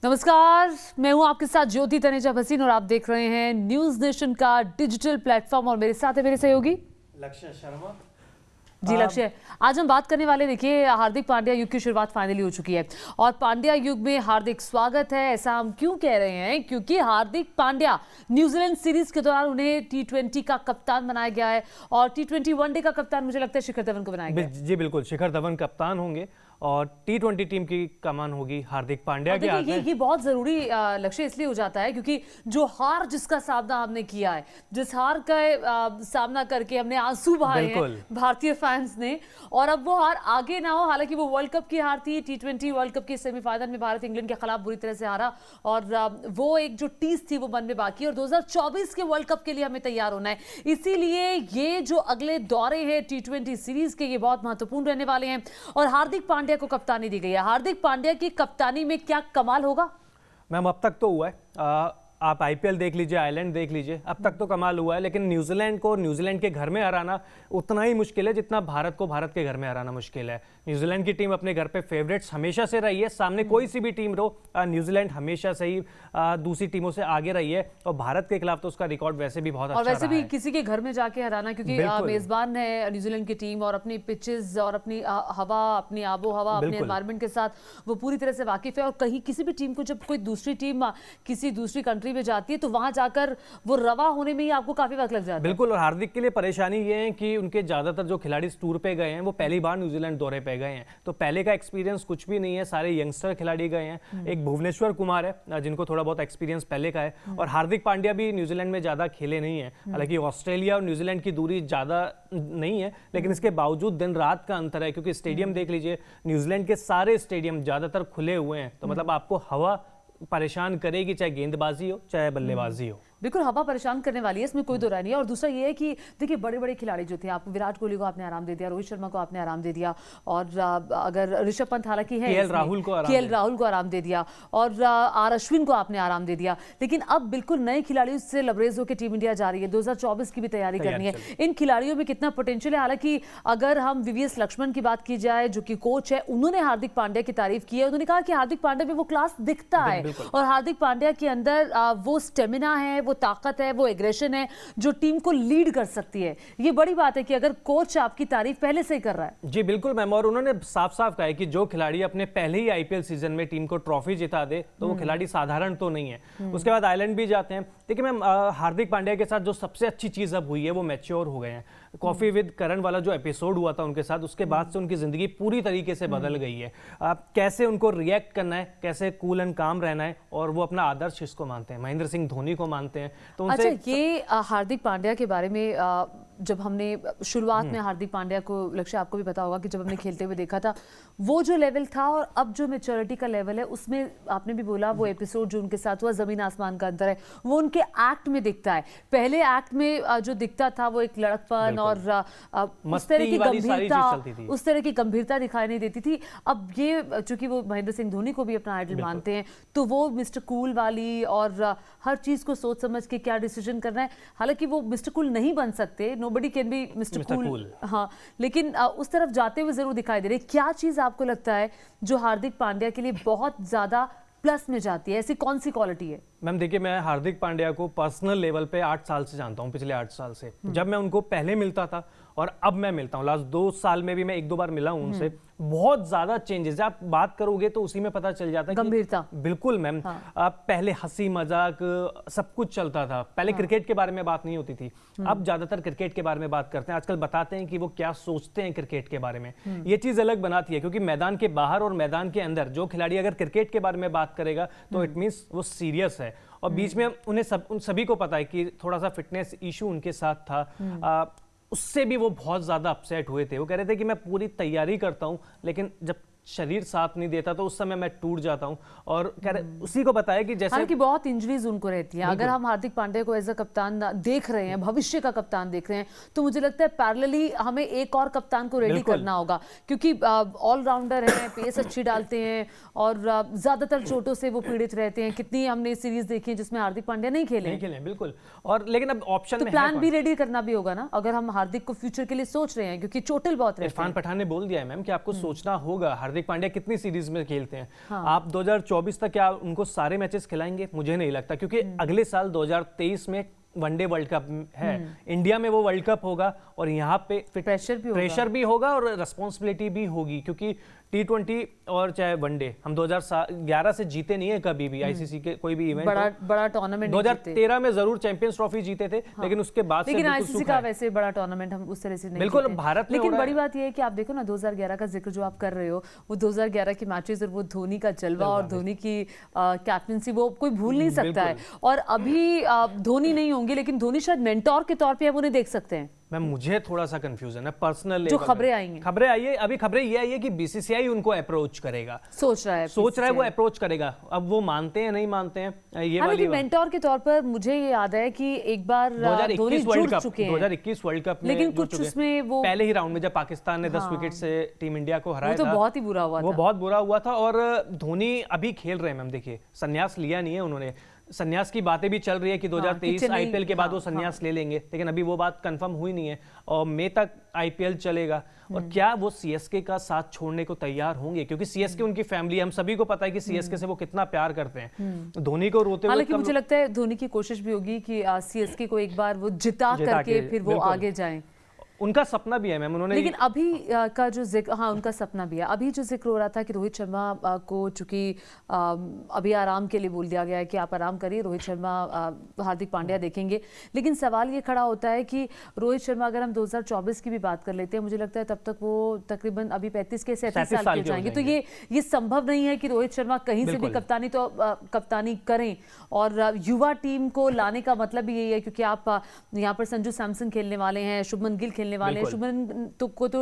नमस्कार, मैं हूं आपके साथ ज्योति तनेजा भसीन और आप देख रहे हैं न्यूज नेशन का डिजिटल प्लेटफॉर्म और मेरे साथ है मेरे सहयोगी लक्ष्य शर्मा। जी लक्ष्य, आज हम बात करने वाले, देखिए हार्दिक पांड्या युग की शुरुआत फाइनली हो चुकी है और पांड्या युग में हार्दिक स्वागत है। ऐसा हम क्यों कह रहे हैं? क्योंकि हार्दिक पांड्या न्यूजीलैंड सीरीज के दौरान उन्हें T20 का कप्तान बनाया गया है और T20 वनडे का कप्तान मुझे लगता है शिखर धवन को बनाया गया है। जी बिल्कुल, शिखर धवन कप्तान होंगे और T20 टीम की कमान होगी हार्दिक पांड्या के हाथ में। ये बहुत जरूरी लक्ष्य इसलिए हो जाता है क्योंकि जो हार जिसका सामना हमने किया है, जिस हार का सामना करके हमने आंसू बहाए हैं भारतीय फैंस ने, और अब वो हार आगे ना हो। हालांकि वो वर्ल्ड कप की हार थी, T20 वर्ल्ड कप के सेमीफाइनल में भारत इंग्लैंड के खिलाफ बुरी तरह से हारा और वो एक जो टीस थी वो मन में बाकी, और 2024 के वर्ल्ड कप के लिए हमें तैयार होना है। इसीलिए ये जो अगले दौरे हैं T20 सीरीज के, ये बहुत महत्वपूर्ण रहने वाले हैं और हार्दिक पांड्या को कप्तानी दी गई है। हार्दिक पांड्या की कप्तानी में क्या कमाल होगा? मैम, अब तक तो हुआ है, आप आईपीएल देख लीजिए, आयरलैंड देख लीजिए, अब तक तो कमाल हुआ है, लेकिन न्यूजीलैंड को न्यूजीलैंड के घर में हराना उतना ही मुश्किल है जितना भारत को भारत के घर में हराना मुश्किल है। न्यूजीलैंड की टीम अपने घर पे फेवरेट्स हमेशा से रही है, सामने कोई सी भी टीम रहो, न्यूजीलैंड हमेशा से ही दूसरी टीमों से आगे रही है और भारत के खिलाफ तो उसका रिकॉर्ड वैसे भी बहुत अच्छा और वैसे रहा भी है। किसी के घर में जाके हराना, क्योंकि मेजबान है न्यूजीलैंड की टीम और अपनी पिचेस और अपनी हवा, अपनी आबो हवा, अपने एनवायरमेंट के साथ वो पूरी तरह से वाकिफ है। और कहीं किसी भी टीम को जब कोई दूसरी टीम किसी दूसरी कंट्री में जाती है तो वहां जाकर वो रवा होने में ही आपको काफी वक्त लग जाता है। बिल्कुल, और हार्दिक के लिए परेशानी ये है कि उनके ज्यादातर जो खिलाड़ी टूर पे गए हैं वो पहली बार न्यूजीलैंड दौरे पे गए हैं, तो पहले का एक्सपीरियंस कुछ भी नहीं है, सारे यंगस्टर खिलाड़ी गए हैं। एक भुवनेश्वर कुमार है जिनको थोड़ा बहुत एक्सपीरियंस पहले का है, और हार्दिक पांड्या भी न्यूजीलैंड में ज्यादा खेले नहीं है। हालांकि ऑस्ट्रेलिया और न्यूजीलैंड की दूरी ज्यादा नहीं है, लेकिन इसके बावजूद दिन रात का अंतर है, क्योंकि स्टेडियम देख लीजिए, न्यूजीलैंड के सारे स्टेडियम ज्यादातर खुले हुए हैं, तो मतलब आपको हवा परेशान करेगी, चाहे गेंदबाजी हो चाहे बल्लेबाजी हो। बिल्कुल हवा परेशान करने वाली है, इसमें कोई दो राय नहीं है। और दूसरा ये है कि देखिए बड़े बड़े खिलाड़ी जो थे, आप विराट कोहली को आपने आराम दे दिया, रोहित शर्मा को आपने आराम दे दिया, और अगर ऋषभ पंत हालांकि है, केएल राहुल को आराम दे दिया और आर अश्विन को आपने आराम दे दिया, लेकिन अब बिल्कुल नए खिलाड़ियों से लबरेज होकर टीम इंडिया जा रही है। 2024 की भी तैयारी करनी है। इन खिलाड़ियों में कितना पोटेंशियल है। हालांकि अगर हम वीवीएस लक्ष्मण की बात की जाए जो कि कोच है, उन्होंने हार्दिक पांड्या की तारीफ की है। उन्होंने कहा कि हार्दिक पांड्या में वो क्लास दिखता है और हार्दिक पांड्या के अंदर वो स्टेमिना है, वो ताकत है, वो एग्रेशन है जो टीम को लीड कर सकती है। ये बड़ी बात है कि अगर कोच आपकी तारीफ पहले से ही कर रहा है। जी बिल्कुल मैम, और उन्होंने साफ साफ कहा है कि जो खिलाड़ी अपने पहले ही आईपीएल सीजन में टीम को ट्रॉफी जिता दे तो वो खिलाड़ी साधारण तो नहीं है। उसके बाद आयरलैंड भी जाते हैं। देखिए मैम, हार्दिक पांड्या के साथ जो सबसे अच्छी चीज अब हुई है वो मैच्योर हो गए हैं। कॉफी विद करण वाला जो एपिसोड हुआ था उनके साथ, उसके बाद से उनकी जिंदगी पूरी तरीके से बदल गई है। कैसे उनको रिएक्ट करना है, कैसे कूल एंड काम रहना है, और वो अपना आदर्श किसको मानते हैं, महेंद्र सिंह धोनी को मानते हैं। तो अच्छा, ये हार्दिक पांड्या के बारे में जब हमने शुरुआत में हार्दिक पांड्या को, लक्ष्य आपको भी पता होगा कि जब हमने खेलते हुए देखा था, वो जो लेवल था और अब जो मैच्योरिटी का लेवल है, उसमें आपने भी बोला वो एपिसोड जो उनके साथ हुआ, जमीन आसमान का अंतर है, वो उनके एक्ट में दिखता है। पहले एक्ट में जो दिखता था वो एक लड़कपन और उस तरह की गंभीरता दिखाई नहीं देती थी। अब ये चूंकि वो महेंद्र सिंह धोनी को भी अपना आइडल मानते हैं, तो वो मिस्टर कूल वाली और हर चीज को सोच समझ के क्या डिसीजन करना है। हालांकि वो मिस्टर कूल नहीं बन सकते, nobody can be mister cool, हाँ, लेकिन उस तरफ जाते हुए जरूर दिखाई दे रहे। क्या चीज आपको लगता है जो हार्दिक पांड्या के लिए बहुत ज्यादा प्लस में जाती है? ऐसी कौन सी क्वालिटी है? मैम देखिए, मैं हार्दिक पांड्या को पर्सनल लेवल पे 8 साल से जानता हूँ, पिछले 8 साल से। जब मैं उनको पहले मिलता था और अब मैं मिलता हूँ, लास्ट 2 साल में भी मैं 1-2 बार मिला हूँ उनसे, बहुत ज्यादा चेंजेस है। आप बात करोगे तो उसी में पता चल जाता है गंभीरता। बिल्कुल मैम, पहले हंसी मजाक सब कुछ चलता था, पहले क्रिकेट के बारे में बात नहीं होती थी, अब ज्यादातर क्रिकेट के बारे में बात करते हैं। आजकल बताते हैं कि वो क्या सोचते हैं क्रिकेट के बारे में। ये चीज अलग बनाती है, क्योंकि मैदान के बाहर और मैदान के अंदर जो खिलाड़ी अगर क्रिकेट के बारे में बात करेगा तो इट मींस वो सीरियस है। और बीच में उन सभी को पता है कि थोड़ा सा फिटनेस इशू उनके साथ था, उससे भी वो बहुत ज्यादा अपसेट हुए थे। वो कह रहे थे कि मैं पूरी तैयारी करता हूं, लेकिन जब शरीर साथ नहीं देता तो उस समय मैं टूट जाता हूं। और कह रहे उसी को बताया कि जैसे हालांकि बहुत इंजरीज उनको रहती हैं। अगर हम हार्दिक पांड्या को एज अ कप्तान देख रहे हैं, भविष्य का कप्तान देख रहे हैं, तो मुझे लगता है पैरेलली हमें एक और कप्तान को रेडी करना होगा, क्योंकि ऑलराउंडर हैं, पेस अच्छी डालते हैं और ज्यादातर चोटों से वो पीड़ित रहते हैं। कितनी हमने सीरीज देखी है जिसमें हार्दिक पांड्या नहीं खेले बिल्कुल। और लेकिन अब ऑप्शन तो प्लान भी रेडी करना भी होगा ना, अगर हम हार्दिक को फ्यूचर के लिए सोच रहे हैं, क्योंकि चोटिल बहुत रहते हैं। इरफान पठान ने बोल दिया है मैम कि आपको सोचना होगा। हार्दिक पांड्या कितनी सीरीज में खेलते हैं। आप 2024 तक क्या उनको सारे मैचेस खिलाएंगे? मुझे नहीं लगता, क्योंकि अगले साल 2023 में वनडे वर्ल्ड कप है, इंडिया में वो वर्ल्ड कप होगा और यहाँ पे प्रेशर भी होगा और रिस्पॉन्सिबिलिटी भी होगी, क्योंकि T20 और चाहे वनडे हम 2011 से जीते नहीं है कभी भी आईसीसी के कोई भी इवेंट। बड़ा टूर्नामेंट 2013 में जरूर चैंपियंस ट्रॉफी जीते थे, लेकिन उसके बाद लेकिन आईसीसी का वैसे बड़ा टूर्नामेंट हम उस तरह से नहीं बिल्कुल जीते। भारत में। लेकिन बड़ी बात यह है कि आप देखो ना 2011 का जिक्र जो आप कर रहे हो, वो 2011 के मैचेस और वो धोनी का जलवा और धोनी की कैप्टनसी वो कोई भूल नहीं सकता है। और अभी धोनी नहीं होंगे, लेकिन धोनी शायद मेंटोर के तौर पे आप उन्हें देख सकते हैं। मैम मुझे थोड़ा सा कंफ्यूजन है पर्सनल जो खबरें आई हैं, अभी खबरें ये आई है कि बीसीसीआई उनको अप्रोच करेगा, सोच रहा है वो अप्रोच करेगा। अब वो मानते हैं नहीं मानते हैं ये वाली मेंटोर के तौर पर मुझे ये याद है कि एक बार 2021 वर्ल्ड कप में, लेकिन कुछ उसमें वो पहले ही राउंड में जब पाकिस्तान ने 10 विकेट से टीम इंडिया को हराया था, वो तो बहुत ही बुरा हुआ था। वो बहुत बुरा हुआ था। और धोनी अभी खेल रहे हैं मैम, देखिए संन्यास लिया नहीं है उन्होंने, संन्यास की बातें भी चल रही है कि 2023 आईपीएल के बाद वो संन्यास ले लेंगे, लेकिन अभी वो बात कंफर्म हुई नहीं है और मई तक आईपीएल चलेगा। और क्या वो सीएसके का साथ छोड़ने को तैयार होंगे? क्योंकि सीएसके उनकी फैमिली, हम सभी को पता है कि सीएसके से वो कितना प्यार करते हैं। धोनी को रोते हुए, हालांकि मुझे लगता है धोनी की कोशिश भी होगी कि सीएसके को एक बार वो जिता करके फिर वो आगे जाएं। उनका सपना भी है मैम, उन्होंने। लेकिन अभी का जो जिक्र, उनका सपना भी है। अभी जो जिक्र हो रहा था कि रोहित शर्मा को चूंकि अभी आराम के लिए बोल दिया गया है कि आप आराम करिए, रोहित शर्मा हार्दिक पांड्या देखेंगे। लेकिन सवाल ये खड़ा होता है कि रोहित शर्मा, अगर हम 2024 की भी बात कर लेते हैं, मुझे लगता है तब तक वो तकरीबन अभी 35 के 37 साल के जाएंगे। तो ये संभव नहीं है कि रोहित शर्मा कहीं से भी कप्तानी करें। और युवा टीम को लाने का मतलब भी यही है, क्योंकि आप यहाँ पर संजू सैमसन खेलने वाले हैं, शुभमन गिल खेलने वाले हैं। शुभमन को तो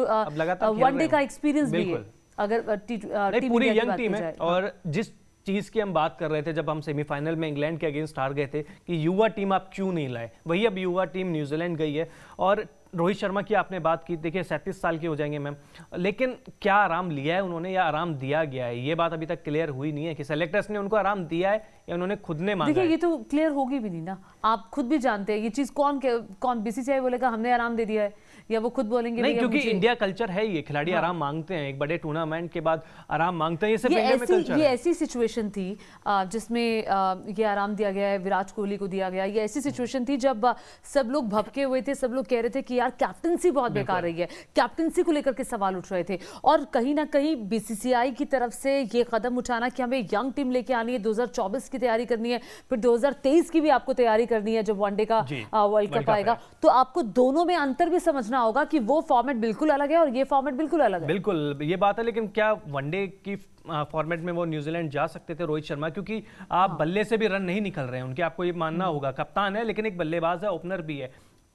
वनडे का एक्सपीरियंस भी है, अगर टीम पूरी यंग टीम है। और जिस चीज की हम बात कर रहे थे जब हम सेमीफाइनल में इंग्लैंड के अगेंस्ट हार गए थे कि युवा टीम आप क्यों नहीं लाए, वही अब युवा टीम न्यूजीलैंड गई है। और रोहित शर्मा की आपने बात की, देखिए 37 साल के हो जाएंगे मैम, लेकिन क्या आराम लिया है उन्होंने या आराम दिया गया है, ये बात अभी तक क्लियर हुई नहीं है कि सेलेक्टर्स ने उनको आराम दिया है या उन्होंने खुद ने मांगा। देखिए ये तो क्लियर होगी भी नहीं ना, आप खुद भी जानते हैं ये चीज। कौन बीसीसीआई बोलेगा हमने आराम दे दिया है, या वो खुद बोलेंगे नहीं, क्योंकि इंडिया कल्चर है ये, खिलाड़ी आराम मांगते हैं, एक बड़े टूर्नामेंट के बाद आराम मांगते हैं। ये ऐसी सिचुएशन थी जिसमें ये आराम दिया गया है, विराट कोहली को दिया गया। ये ऐसी सिचुएशन थी जब सब लोग भपके हुए थे, सब लोग कह रहे थे कि यार कैप्टनसी बहुत बेकार रही है, कैप्टनसी को लेकर के सवाल उठ रहे थे। और कहीं ना कहीं बीसीसीआई की तरफ से ये कदम उठाना कि हमें यंग टीम लेके आनी है, 2024 की तैयारी करनी है, फिर 2023 की भी आपको तैयारी करनी है जब वनडे का वर्ल्ड कप आएगा, तो आपको दोनों में अंतर भी समझना होगा कि वो फॉर्मेट बिल्कुल अलग है और ये फॉर्मेट बिल्कुल अलग है। बिल्कुल ये बात है, लेकिन क्या वनडे की फॉर्मेट में वो न्यूजीलैंड जा सकते थे रोहित शर्मा? क्योंकि आप बल्ले से भी रन नहीं निकल रहे हैं उनके, आपको ये मानना होगा। कप्तान है लेकिन एक बल्लेबाज है, ओपनर भी है।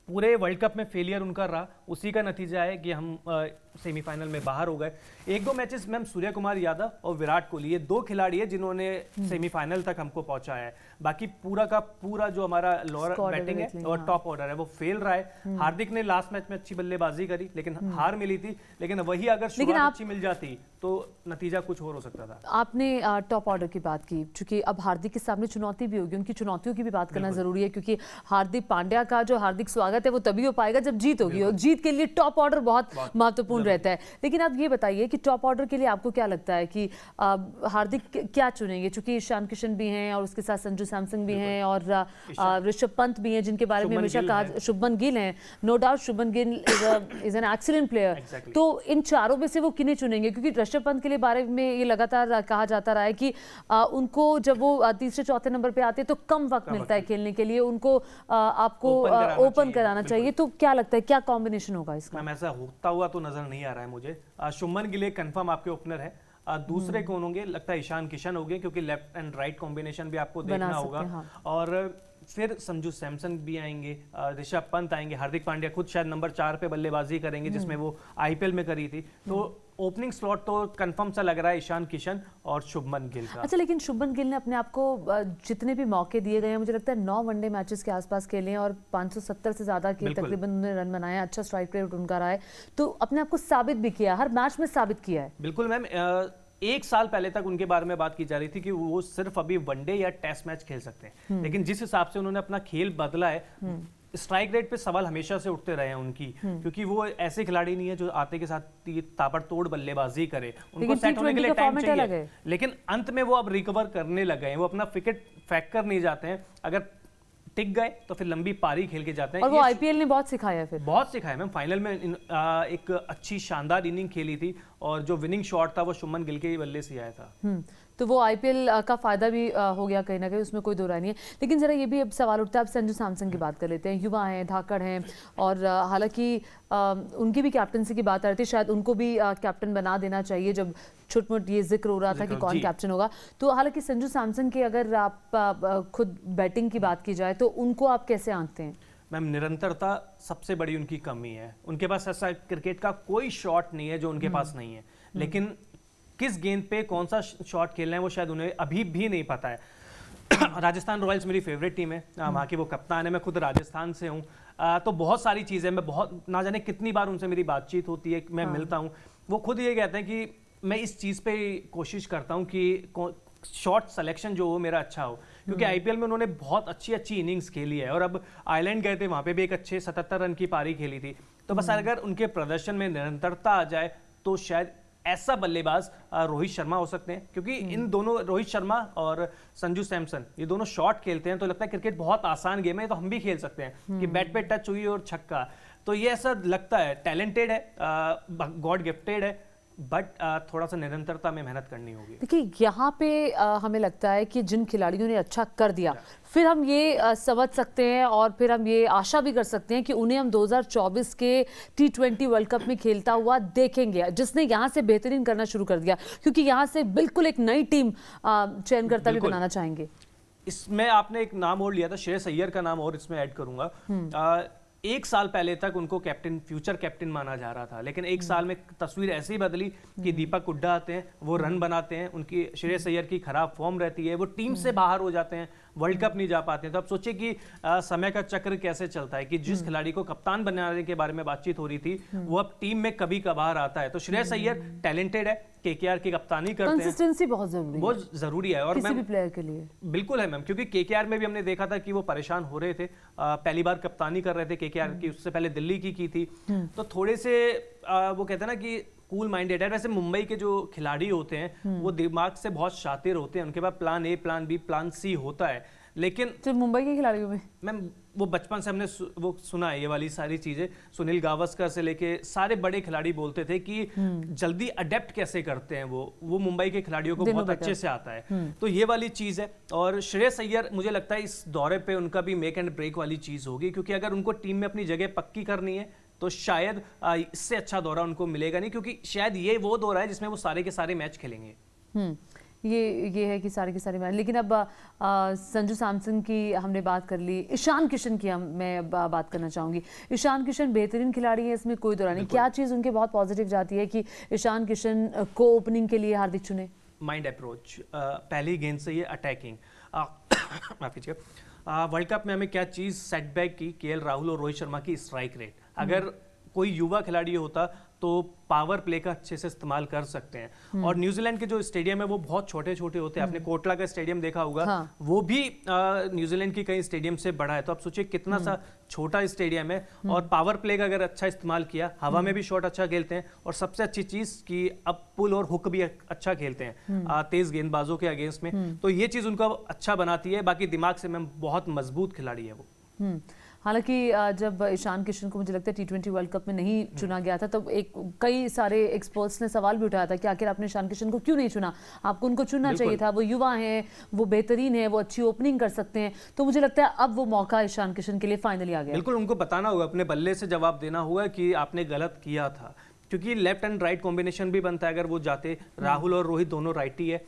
पूरे वर्ल्ड कप में फेलियर उनका रहा, उसी का नतीजा है कि हम सेमीफाइनल में बाहर हो गए। एक दो मैचेस मैम सूर्य कुमार यादव और विराट कोहली, ये दो खिलाड़ी है जिन्होंने सेमीफाइनल तक हमको पहुंचाया है। बाकी पूरा का पूरा जो हमारा लोअर बैटिंग है और टॉप ऑर्डर है वो फेल रहा है। हार्दिक ने लास्ट मैच में अच्छी बल्लेबाजी करी लेकिन हार मिली थी, लेकिन वही अगर शुरुआत अच्छी मिल जाती तो नतीजा कुछ और हो सकता था। आपने टॉप ऑर्डर की बात की, क्योंकि अब हार्दिक के सामने चुनौती भी होगी, उनकी चुनौतियों की भी बात करना जरूरी है, क्योंकि हार्दिक पांड्या का जो हार्दिक स्वागत है वो तभी हो पाएगा जब जीत होगी, और जीत के लिए टॉप ऑर्डर बहुत महत्वपूर्ण रहता है। लेकिन आप ये बताइए कि टॉप ऑर्डर के लिए आपको क्या लगता है कि हार्दिक क्या चुनेंगे? चूंकि ईशान किशन भी हैं और उसके साथ संजू सैमसन भी हैं और ऋषभ पंत भी हैं, जिनके बारे में हमेशा कहा, शुभमन गिल हैं, no doubt Shubman Gill is an excellent player. तो इन चारों में से वो किन्हें चुनेंगे? क्योंकि ऋषभ पंत के लिए बारे में ये लगातार कहा जाता रहा है कि उनको जब वो तीसरे चौथे नंबर पे आते हैं तो कम वक्त मिलता है खेलने के लिए, उनको आपको ओपन कराना चाहिए। तो क्या लगता है क्या कॉम्बिनेशन होगा इसका? मैम ऐसा होता हुआ तो नजर नहीं आ रहा है मुझे। शुभमन गिल कंफर्म आपके ओपनर है, दूसरे कौन होंगे? लगता है ईशान किशन होंगे, क्योंकि लेफ्ट एंड राइट कॉम्बिनेशन भी आपको देखना होगा। और फिर संजू सैमसन भी आएंगे, ऋषभ पंत आएंगे, हार्दिक पांड्या खुद शायद नंबर 4 पे बल्लेबाजी करेंगे जिसमें वो आईपीएल में करी थी। तो ओपनिंग स्लॉट तो कंफर्म सा लग रहा है ईशान किशन और शुभमन गिल का। अच्छा, लेकिन शुभमन गिल ने अपने आप को जितने भी मौके दिए गए हैं, मुझे लगता है 9 वनडे मैचेस के आसपास खेले हैं और 570 से ज्यादा के तकरीबन उन्होंने रन बनाए, अच्छा स्ट्राइक रेट उनका रहा है, तो अपने आप को साबित भी किया, हर मैच में साबित किया है। बिल्कुल मैम, एक साल पहले तक उनके बारे में बात की जा रही थी कि वो सिर्फ अभी वनडे या टेस्ट मैच खेल सकते हैं, लेकिन जिस हिसाब से उन्होंने अपना खेल बदला है, स्ट्राइक रेट पे सवाल हमेशा से उठते रहे हैं उनकी, क्योंकि वो ऐसे खिलाड़ी नहीं है जो आते के साथ ये ताबड़तोड़ बल्लेबाजी करे, उनको सेट होने के लिए टाइम चाहिए, लेकिन अंत में वो अब रिकवर करने लग गए हैं, वो अपना विकेट फेंक कर नहीं जाते हैं, अगर टिक गए तो फिर लंबी पारी खेल के जाते हैं। और वो आईपीएल ने बहुत सिखाया, फिर बहुत सिखाया मैम। फाइनल में एक अच्छी शानदार इनिंग खेली थी और जो विनिंग शॉट था वो शुभमन गिल के बल्ले से आया था। तो वो आईपीएल का फायदा भी हो गया कहीं ना कहीं, उसमें कोई दो राय नहीं है। लेकिन जरा ये भी अब सवाल उठता है, अब संजू सैमसन की बात कर लेते हैं। युवा हैं, धाकड़ हैं, और हालांकि उनकी भी कैप्टनसी की बात आ रही थी, शायद उनको भी कैप्टन बना देना चाहिए जब छोट-मोट ये जिक्र हो रहा था कि कौन कैप्टन होगा। तो हालांकि संजू सैमसन की अगर आप खुद बैटिंग की बात की जाए तो उनको आप कैसे आंकते हैं? मैम, निरंतरता सबसे बड़ी उनकी कमी है। उनके पास ऐसा क्रिकेट का कोई शॉट नहीं है जो उनके पास नहीं है, लेकिन किस गेंद पे कौन सा शॉट खेलना है वो शायद उन्हें अभी भी नहीं पता है। राजस्थान रॉयल्स मेरी फेवरेट टीम है, वहाँ की वो कप्तान है, मैं खुद राजस्थान से हूँ, तो बहुत सारी चीज़ें, मैं बहुत ना जाने कितनी बार उनसे मेरी बातचीत होती है, मैं मिलता हूँ, वो खुद ये कहते हैं कि मैं इस चीज़ पे कोशिश करता हूँ कि शॉट सिलेक्शन जो हो मेरा अच्छा हो, क्योंकि आईपीएल में उन्होंने बहुत अच्छी इनिंग्स खेली है, और अब आयरलैंड गए थे, वहाँ पे भी एक अच्छे 77 रन की पारी खेली थी। तो बस अगर उनके प्रदर्शन में निरंतरता आ जाए तो शायद ऐसा बल्लेबाज रोहित शर्मा हो सकते हैं, क्योंकि इन दोनों, रोहित शर्मा और संजू सैमसन, ये दोनों शॉट खेलते हैं तो लगता है क्रिकेट बहुत आसान गेम है, तो हम भी खेल सकते हैं कि बैट पे टच हुई और छक्का, तो ये ऐसा लगता है। टैलेंटेड है, गॉड गिफ्टेड है, बट थोड़ा सा निरंतरता में मेहनत करनी होगी। देखिए यहाँ पे हमें लगता है कि जिन खिलाड़ियों ने अच्छा कर दिया, फिर हम ये समझ सकते हैं और फिर हम ये आशा भी कर सकते हैं कि उन्हें हम 2024 के T20 वर्ल्ड कप में खेलता हुआ देखेंगे, जिसने यहाँ से बेहतरीन करना शुरू कर दिया, क्योंकि यहाँ से बिल्कुल एक नई टीम चयनकर्ता भी बनाना चाहेंगे। इसमें आपने एक नाम और लिया था, श्रेयस अय्यर का नाम और इसमें ऐड करूंगा। एक साल पहले तक उनको कैप्टन, फ्यूचर कैप्टन माना जा रहा था, लेकिन एक साल में तस्वीर ऐसे ही बदली कि दीपक हुड्डा आते हैं, वो रन बनाते हैं, उनकी, श्रेयस अय्यर की खराब फॉर्म रहती है, वो टीम से बाहर हो जाते हैं, वर्ल्ड कप नहीं जा पाते हैं। तो अब सोचिए कि समय का चक्र कैसे चलता है कि जिस खिलाड़ी को कप्तान बनाने के बारे में बातचीत हो रही थी, वो अब टीम में कभी कभार आता है। तो श्रेयस अय्यर टैलेंटेड है, केकेआर की कप्तानी करते हैं, कंसिस्टेंसी बहुत जरूरी है और किसी भी प्लेयर के लिए बिल्कुल है मैम, क्योंकि केकेआर में भी हमने देखा था कि वो परेशान हो रहे थे, पहली बार कप्तानी कर रहे थे केकेआर की, उससे पहले दिल्ली की थी, तो थोड़े से वो कहते हैं ना कि कूल माइंडेड है। वैसे मुंबई के जो खिलाड़ी होते हैं वो दिमाग से बहुत शातिर होते हैं, उनके पास plan A, plan B, plan C होता है, लेकिन तो मुंबई के खिलाड़ियों में मैम वो बचपन से हमने वो सुना है ये वाली सारी चीजें, सुनील गावस्कर से लेके सारे बड़े खिलाड़ी बोलते थे कि जल्दी अडेप्ट कैसे करते हैं वो मुंबई के खिलाड़ियों को बहुत अच्छे से आता है, तो ये वाली चीज है। और श्रेयस अय्यर, मुझे लगता है इस दौरे पे उनका भी मेक एंड ब्रेक वाली चीज होगी, क्योंकि अगर उनको टीम में अपनी जगह पक्की करनी है तो शायद इससे अच्छा दौरा उनको मिलेगा नहीं, क्योंकि शायद ये वो दौरा है जिसमें वो सारे के सारे मैच खेलेंगे। ये है कि सारे के सारे मैच। लेकिन अब संजू सैमसन की हमने बात कर ली, ईशान किशन की मैं बात करना चाहूँगी। ईशान किशन बेहतरीन खिलाड़ी है, इसमें कोई दौरा नहीं। क्या चीज़ उनके बहुत पॉजिटिव जाती है कि ईशान किशन को ओपनिंग के लिए हार्दिक चुने? माइंड अप्रोच, पहली गेंद से ये अटैकिंग, माफ कीजिए, वर्ल्ड कप में हमें क्या चीज़ सेटबैक की, केएल राहुल और रोहित शर्मा की स्ट्राइक रेट। अगर कोई युवा खिलाड़ी होता तो पावर प्ले का अच्छे से इस्तेमाल कर सकते हैं। और न्यूजीलैंड के जो स्टेडियम है वो बहुत छोटे छोटे होते हैं, आपने कोटला का स्टेडियम देखा होगा, हाँ। वो भी न्यूजीलैंड की कई स्टेडियम से बड़ा है, तो आप सोचिए कितना सा छोटा स्टेडियम है, और पावर प्ले का अगर अच्छा इस्तेमाल किया, हवा में भी शॉट अच्छा खेलते हैं, और सबसे अच्छी चीज कि अब पुल और हुक भी अच्छा खेलते हैं तेज गेंदबाजों के अगेंस्ट में, तो ये चीज उनको अच्छा बनाती है। बाकी दिमाग से मैम बहुत मजबूत खिलाड़ी है वो। हालांकि जब ईशान किशन को मुझे लगता है T20 वर्ल्ड कप में नहीं चुना गया था, तब कई सारे एक्सपर्ट्स ने सवाल भी उठाया था कि आखिर आपने ईशान किशन को क्यों नहीं चुना, आपको उनको चुनना चाहिए था, वो युवा हैं, वो बेहतरीन है, वो अच्छी ओपनिंग कर सकते हैं। तो मुझे लगता है अब वो मौका ईशान किशन के लिए फाइनली आ गया। बिल्कुल, उनको बताना होगा, अपने बल्ले से जवाब देना होगा कि आपने गलत किया था, क्योंकि लेफ्ट एंड राइट कॉम्बिनेशन भी बनता है। अगर वो जाते, राहुल और रोहित दोनों राइटी है,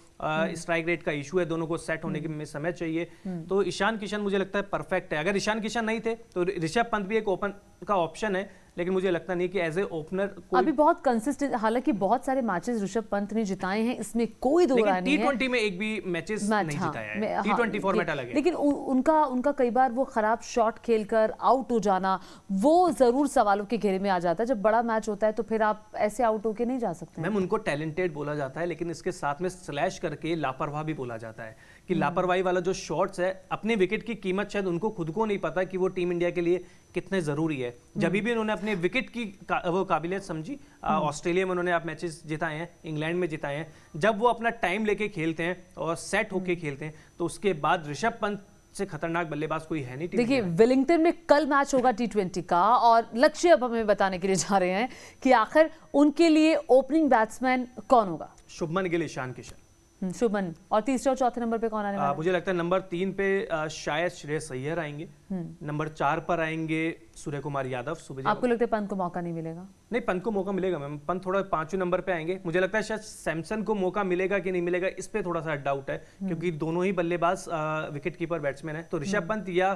स्ट्राइक रेट का इशू है, दोनों को सेट होने में समय चाहिए, तो ईशान किशन मुझे लगता है परफेक्ट है। अगर ईशान किशन नहीं थे तो ऋषभ पंत भी एक ओपन का ऑप्शन है, लेकिन मुझे लगता नहीं कि एज ए ओपनर कोई, अभी बहुत कंसिस्टेंट, हालांकि बहुत सारे मैचेस ऋषभ पंत ने जिताए हैं, इसमें कोई दो राय नहीं है। T20 में एक भी मैचेस नहीं जिताया है, T20 फॉर्मेट अलग है। लेकिन उनका कई बार वो खराब शॉट खेलकर आउट हो जाना, वो जरूर सवालों के घेरे में आ जाता है। जब बड़ा मैच होता है तो फिर आप ऐसे आउट होके नहीं जा सकते। मैम उनको टैलेंटेड बोला जाता है, लेकिन इसके साथ में स्लैश करके लापरवाह भी बोला जाता है कि लापरवाही वाला जो शॉट्स है, अपने विकेट की कीमत शायद उनको खुद को नहीं पता कि वो टीम इंडिया के लिए कितने जरूरी है। जब भी उन्होंने अपने विकेट की वो काबिलियत समझी, ऑस्ट्रेलिया में उन्होंने आप मैचेस जिताए हैं, इंग्लैंड में जिताए हैं, जब वो अपना टाइम लेके खेलते हैं और सेट होके खेलते हैं, तो उसके बाद ऋषभ पंत से खतरनाक बल्लेबाज कोई है नहीं। देखिए वेलिंगटन में कल मैच होगा T20 का, और लक्ष्य अब हमें बताने के लिए जा रहे हैं कि आखिर उनके लिए ओपनिंग बैट्समैन कौन होगा। शुभमन गिल, ईशान किशन, शुभमन, और तीसरे और चौथे नंबर पे कौन आने वाला है? मुझे लगता है नंबर 3 पे शायद श्रेयस अय्यर आएंगे, नंबर 4 पर आएंगे सूर्य कुमार यादव। आपको लगता है पंत को मौका नहीं मिलेगा? नहीं, पंत को मौका मिलेगा मैम, पंत थोड़ा 5वें नंबर पे आएंगे। मुझे लगता है शायद सैमसन को मौका मिलेगा कि नहीं मिलेगा, इस पे थोड़ा सा डाउट है, क्योंकि दोनों ही बल्लेबाज विकेट कीपर बैट्समैन है। तो ऋषभ पंत या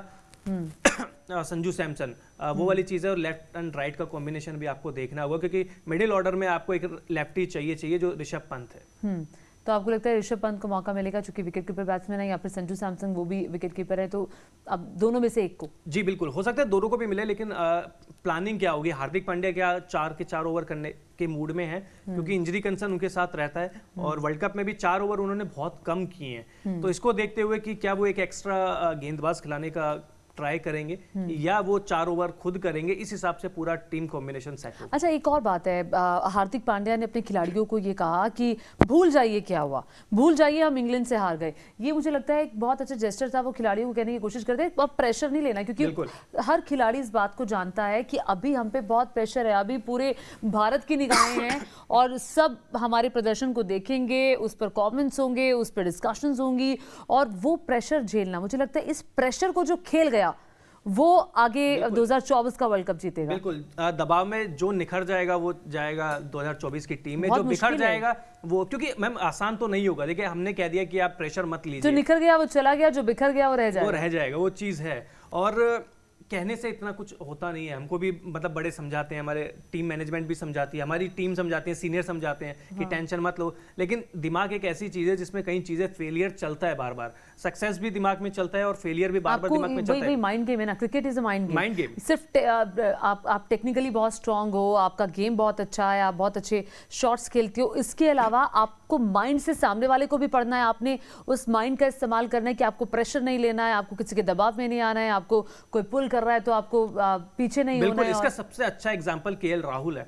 संजू सैमसन, वो वाली चीज़ है। और लेफ्ट एंड राइट का कॉम्बिनेशन भी आपको देखना होगा, क्योंकि मिडिल ऑर्डर में आपको एक लेफ्टी चाहिए जो ऋषभ पंत है। तो आपको लगता है ऋषभ पंत को मौका मिलेगा चूंकि विकेट कीपर बैट्समैन है, या फिर संजू सैमसन वो भी विकेट कीपर है, तो अब दोनों में से एक को? जी बिल्कुल, हो सकता है दोनों को भी मिले, लेकिन प्लानिंग क्या होगी? हार्दिक पांड्या क्या 4 के 4 ओवर करने के मूड में है, क्योंकि इंजरी कंसर्न उनके साथ रहता है, और वर्ल्ड कप में भी 4 ओवर उन्होंने बहुत कम किए हैं। तो इसको देखते हुए कि क्या वो एक एक्स्ट्रा गेंदबाज खिलाने का ट्राई करेंगे या वो 4 ओवर खुद करेंगे, इस हिसाब से पूरा टीम कॉम्बिनेशन सेट होगा। अच्छा, एक और बात है, हार्दिक पांड्या ने अपने खिलाड़ियों को ये कहा कि भूल जाइए क्या हुआ, भूल जाइए हम इंग्लैंड से हार गए। ये मुझे लगता है एक बहुत अच्छा जेस्चर था, वो खिलाड़ियों को कहने की कोशिश करते हैं। अब प्रेशर नहीं लेना, क्योंकि हर खिलाड़ी इस बात को जानता है कि अभी हम पे बहुत प्रेशर है, अभी पूरे भारत की निगाहें हैं और सब हमारे प्रदर्शन को देखेंगे, उस पर कॉमेंट्स होंगे, उस पर डिस्कशंस होंगी, और वो प्रेशर झेलना, मुझे लगता है इस प्रेशर को जो खेल गया वो आगे 2024 का वर्ल्ड कप जीतेगा। बिल्कुल, दबाव में जो निखर जाएगा वो जाएगा 2024 की टीम में, जो बिखर जाएगा वो, क्योंकि मैम आसान तो नहीं होगा। देखिए हमने कह दिया कि आप प्रेशर मत लीजिए, जो निखर गया वो चला गया, जो बिखर गया वो रह जाएगा, वो चीज है। और कहने से इतना कुछ होता नहीं है, हमको भी मतलब बड़े समझाते हैं, हमारे टीम मैनेजमेंट भी समझाती है, हमारी टीम समझाती है, सीनियर समझाते हैं कि टेंशन मत लो। लेकिन दिमाग एक ऐसी चीज है जिसमें कई चीजें फेलियर चलता है बार बार, सक्सेस भी दिमाग में चलता है और फेलियर भी बार बार दिमाग में चलता है। माइंड गेम है ना, cricket is a mind game. सिर्फ आप टेक्निकली बहुत स्ट्रांग हो, आपका गेम बहुत अच्छा है, आप बहुत अच्छे शॉट्स खेलते हो, इसके अलावा आपको माइंड से सामने वाले को भी पढ़ना है, आपने उस माइंड का इस्तेमाल करना है कि आपको प्रेशर नहीं लेना है, आपको किसी के दबाव में नहीं आना है, आपको कोई पुल कर रहा है तो आपको पीछे नहीं होना है। इसका सबसे अच्छा एग्जांपल केएल राहुल है।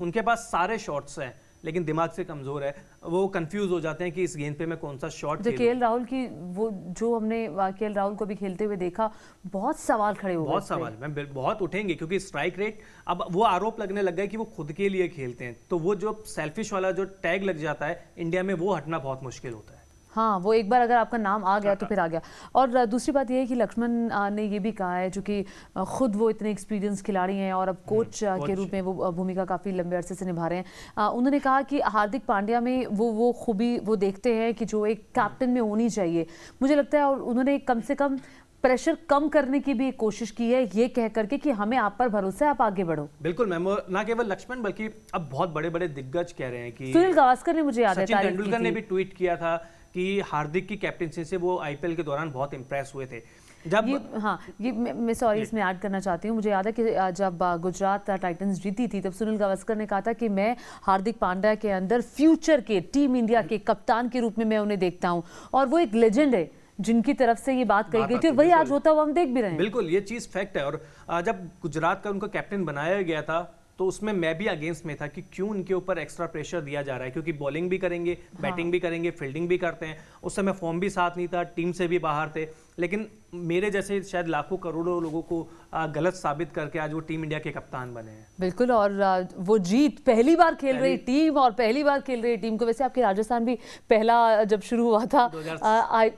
उनके पास सारे शॉट्स हैं, लेकिन दिमाग से कमजोर है, वो कंफ्यूज हो जाते हैं कि इस गेंद पे मैं कौन सा शॉट खेलूं। केएल राहुल की वो जो हमने केएल राहुल को भी खेलते हुए देखा, बहुत सवाल खड़े हो गए, बहुत सवाल मैं बहुत उठेंगे, क्योंकि स्ट्राइक रेट, अब वो आरोप लगने लग गए कि वो खुद के लिए खेलते हैं, तो वो जो सेल्फिश वाला जो टैग लग जाता है इंडिया में, वो हटना बहुत मुश्किल होता है। हाँ, वो एक बार अगर आपका नाम आ गया तो फिर आ गया। और दूसरी बात ये है कि लक्ष्मण ने ये भी कहा है, चूंकि खुद वो इतने एक्सपीरियंस खिलाड़ी हैं और अब कोच के रूप में वो भूमिका काफ़ी लंबे अरसे से निभा रहे हैं, उन्होंने कहा कि हार्दिक पांड्या में वो खूबी वो देखते हैं कि जो एक कैप्टन में होनी चाहिए, मुझे लगता है। और उन्होंने कम से कम प्रेशर कम करने की भी कोशिश की है, ये कह करके कि हमें आप पर भरोसा है, आप आगे बढ़ो। बिल्कुल मैम, ना केवल लक्ष्मण बल्कि अब बहुत बड़े बड़े दिग्गज कह रहे हैं कि सुनील गावस्कर ने, मुझे याद है, सचिन तेंदुलकर ने भी ट्वीट किया था कि हार्दिक की कैप्टनसी से वो आईपीएल के दौरान बहुत इंप्रेस हुए थे। जब मैं सॉरी इसमें ऐड करना चाहती हूँ, मुझे याद है कि जब गुजरात टाइटंस जीती थी तब सुनील गावस्कर ने कहा था कि मैं हार्दिक पांड्या के अंदर फ्यूचर के टीम इंडिया के कप्तान के रूप में मैं उन्हें देखता हूँ, और वो एक लेजेंड है जिनकी तरफ से ये बात कही गई थी, और वही आज होता हुआ हम देख भी रहे हैं। बिल्कुल, ये चीज फैक्ट है। और जब गुजरात का उनको कैप्टन बनाया गया था तो उसमें मैं भी अगेंस्ट में था कि क्यों उनके ऊपर एक्स्ट्रा प्रेशर दिया जा रहा है, क्योंकि बॉलिंग भी करेंगे, बैटिंग भी करेंगे, फील्डिंग भी करते हैं। उस समय फॉर्म भी साथ नहीं था, टीम से भी बाहर थे, लेकिन मेरे जैसे शायद लाखों करोड़ों लोगों को गलत साबित करके आज वो टीम इंडिया के कप्तान बने हैं। बिल्कुल, और वो जीत पहली बार खेल रही टीम और पहली बार खेल रही टीम को, वैसे आपके राजस्थान भी पहला जब शुरू हुआ था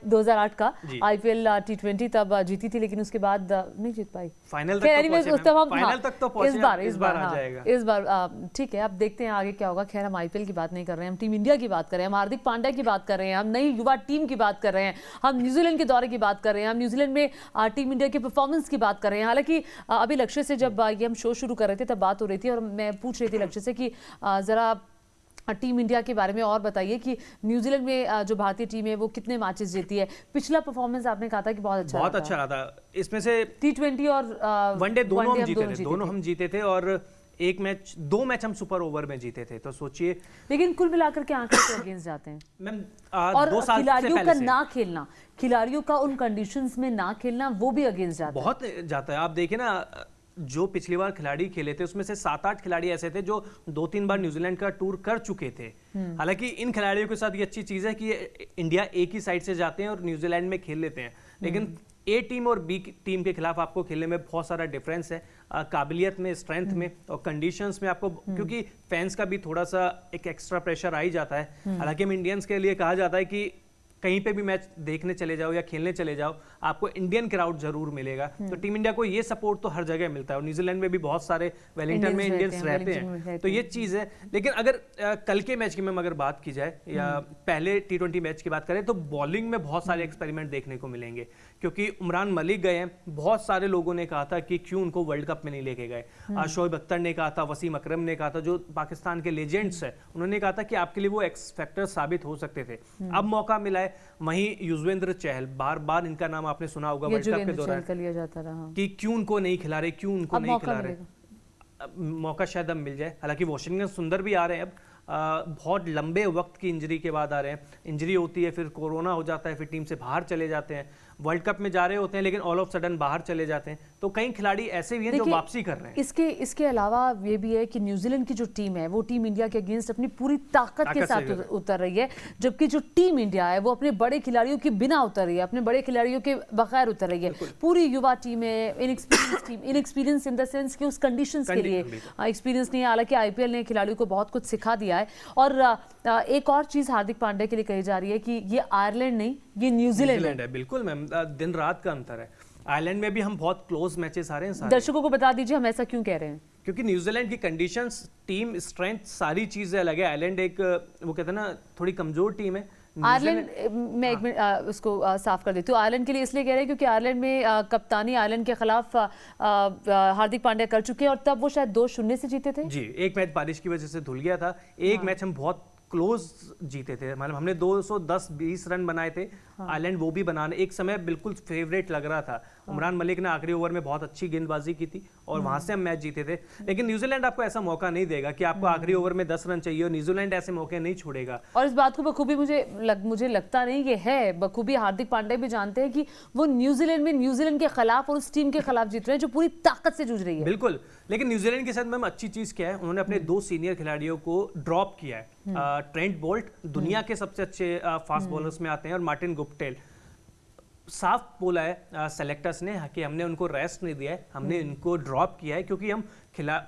2008 का आईपीएल T20 तब जीती थी, लेकिन उसके बाद नहीं जीत पाई। फाइनल तक तो इस बार आ जाएगा। जाएगा इस बार ठीक है, अब देखते हैं आगे क्या होगा। खैर हम आईपीएल की बात नहीं कर रहे हैं, हम टीम इंडिया की बात कर रहे हैं, हम हार्दिक पांड्या की बात कर रहे हैं, हम नई युवा टीम की बात कर रहे हैं, हम न्यूजीलैंड के दौरे की बात कर रहे हैं, हम न्यूजीलैंड में टीम इंडिया के परफॉर्मेंस की बात कर रहे हैं। हालांकि अभी लक्ष्य से जब ये हम शो शुरू कर रहे थे तब बात हो रही थी और मैं पूछ रही थी लक्ष्य से कि जरा टीम इंडिया के बारे में और बताइए कि न्यूजीलैंड में जो भारतीय टीम है वो कितने मैचेस जीती है। पिछला परफॉर्मेंस आपने कहा था कि बहुत अच्छा रहा था। इसमें से T20 और वनडे दोनों हम जीते थे, दोनों हम जीते थे और एक मैच, 2 मैच हम सुपर ओवर में जीते थे। तो सोचिए, लेकिन कुल मिलाकर के आंकड़े तो अगेंस्ट जाते हैं मैम। और 2 साल खिलाड़ियों का ना खेलना, खिलाड़ियों का उन कंडीशंस में ना खेलना, वो भी अगेंस्ट जाता है, बहुत जाता है। आप देखिए ना, जो पिछली बार खिलाड़ी खेले थे उसमें से 7-8 खिलाड़ी ऐसे थे जो 2-3 बार न्यूजीलैंड का टूर कर चुके थे। हालांकि इन खिलाड़ियों के साथ ये अच्छी चीज है कि इंडिया एक ही साइड से जाते हैं और न्यूजीलैंड में खेल लेते हैं, लेकिन ए टीम और बी टीम के खिलाफ आपको खेलने में बहुत सारा डिफरेंस है, काबिलियत में, स्ट्रेंथ में और कंडीशंस में आपको, क्योंकि फैंस का भी थोड़ा सा एक एक्स्ट्रा प्रेशर आ ही जाता है। हालांकि हम इंडियंस के लिए कहा जाता है कि कहीं पे भी मैच देखने चले जाओ या खेलने चले जाओ, आपको इंडियन क्राउड जरूर मिलेगा। तो टीम इंडिया को ये सपोर्ट तो हर जगह मिलता है और न्यूजीलैंड में भी बहुत सारे वेलिंगटन में इंडियंस रहते हैं, तो ये चीज़ है। लेकिन अगर कल के मैच की मैम अगर बात की जाए या पहले T20 मैच की बात करें तो बॉलिंग में बहुत सारे एक्सपेरिमेंट देखने को मिलेंगे, क्योंकि उमरान मलिक गए हैं। बहुत सारे लोगों ने कहा था कि क्यों उनको वर्ल्ड कप में नहीं लेके गए। शोएब अख्तर ने कहा था, वसीम अकरम ने कहा था, जो पाकिस्तान के लेजेंड्स है, उन्होंने कहा था कि आपके लिए वो एक्स फैक्टर साबित हो सकते थे। अब मौका मिला है। वहीं युजवेंद्र चहल, बार बार इनका नाम आपने सुना होगा वर्ल्ड कप के दौरान कि क्यों उनको नहीं खिला रहे, क्यों उनको नहीं खिला रहे। मौका शायद अब मिल जाए। हालांकि वॉशिंगटन सुंदर भी आ रहे हैं अब, बहुत लंबे वक्त की इंजरी के बाद आ रहे हैं। इंजरी होती है, फिर कोरोना हो जाता है, फिर टीम से बाहर चले जाते हैं, वर्ल्ड कप में जा रहे होते हैं लेकिन ऑल ऑफ सडन बाहर चले जाते हैं। तो कई खिलाड़ी ऐसे भी हैं जो वापसी कर रहे हैं। इसके अलावा ये भी है कि न्यूजीलैंड की जो टीम है वो टीम इंडिया के अगेंस्ट अपनी पूरी ताकत के साथ उतर रही है, जबकि जो टीम इंडिया है वो अपने बड़े खिलाड़ियों के बिना उतर रही है, अपने बड़े खिलाड़ियों के बगैर उतर रही है। पूरी युवा टीम है, inexperience team, inexperience in the sense कि उस कंडीशंस के लिए एक्सपीरियंस नहीं है। हालांकि आईपीएल ने खिलाड़ियों को बहुत कुछ सिखा दिया है। और एक और चीज हार्दिक पांड्या के लिए कही जा रही है कि ये आयरलैंड नहीं, ये न्यूजीलैंड है। बिल्कुल मैम, दिन रात का अंतर है। आयरलैंड में भी हम बहुत क्लोज मैचेस आ रहे हैं। दर्शकों को बता दीजिए हम ऐसा क्यों कह रहे हैं, क्योंकि न्यूजीलैंड की कंडीशंस, टीम स्ट्रेंथ, सारी चीजें अलग है। आयरलैंड एक, वो कहते हैं ना, थोड़ी कमजोर टीम है। आयरलैंड, मैं एक मिनट उसको साफ कर देती हूँ। आयरलैंड के लिए इसलिए कह रहे हैं क्योंकि आयरलैंड में कप्तानी आयरलैंड के खिलाफ हार्दिक पांड्या कर चुके हैं और तब वो शायद 2-0 से जीते थे। जी, एक मैच बारिश की वजह से धुल गया था। एक मैच हम बहुत क्लोज जीते थे, मतलब हमने 210-20 रन बनाए थे। आयरलैंड वो भी बनाने एक समय बिल्कुल फेवरेट लग रहा था। उमरान मलिक ने आखिरी ओवर में बहुत अच्छी गेंदबाजी की थी और वहां से हम मैच जीते थे। लेकिन न्यूजीलैंड आपको ऐसा मौका नहीं देगा कि आपको आखिरी ओवर में 10 रन चाहिए, और न्यूजीलैंड ऐसे मौके नहीं छोड़ेगा। और इस बात को बखूबी मुझे लगता नहीं कि है, बखूबी हार्दिक पांड्या भी जानते हैं कि वो न्यूजीलैंड में न्यूजीलैंड के खिलाफ और उस टीम के खिलाफ जीत रहे हैं जो पूरी ताकत से जूझ रही है। बिल्कुल, लेकिन न्यूजीलैंड के साथ मैम अच्छी चीज क्या है, उन्होंने अपने 2 सीनियर खिलाड़ियों को ड्रॉप किया है। ट्रेंट बोल्ट दुनिया के सबसे अच्छे फास्ट बॉलर्स में आते हैं, और मार्टिन गुप्टेल। साफ बोला है सेलेक्टर्स ने कि हमने उनको रेस्ट नहीं दिया है, हमने इनको ड्रॉप किया है क्योंकि हम